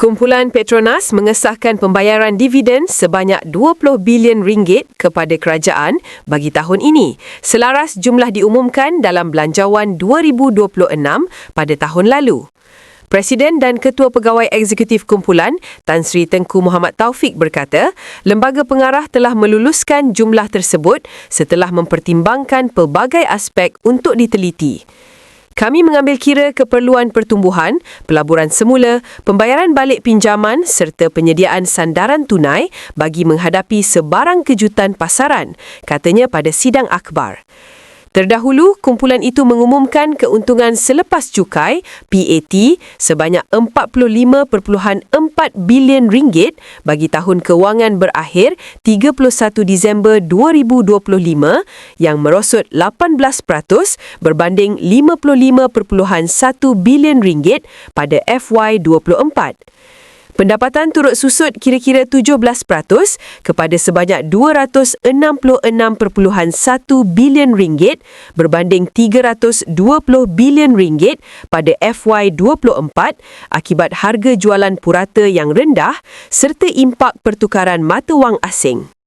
Kumpulan Petronas mengesahkan pembayaran dividen sebanyak 20 bilion ringgit kepada kerajaan bagi tahun ini, selaras jumlah diumumkan dalam Belanjawan 2026 pada tahun lalu. Presiden dan Ketua Pegawai Eksekutif Kumpulan, Tan Sri Tengku Muhammad Taufik berkata, lembaga pengarah telah meluluskan jumlah tersebut setelah mempertimbangkan pelbagai aspek untuk diteliti. Kami mengambil kira keperluan pertumbuhan, pelaburan semula, pembayaran balik pinjaman serta penyediaan sandaran tunai bagi menghadapi sebarang kejutan pasaran, katanya pada sidang akhbar. Terdahulu, kumpulan itu mengumumkan keuntungan selepas cukai PAT sebanyak 45.4 bilion ringgit bagi tahun kewangan berakhir 31 Disember 2025 yang merosot 18% berbanding 55.1 bilion ringgit pada FY24. Pendapatan turut susut kira-kira 17% kepada sebanyak 266.1 bilion ringgit berbanding 320 bilion ringgit pada FY24 akibat harga jualan purata yang rendah serta impak pertukaran mata wang asing.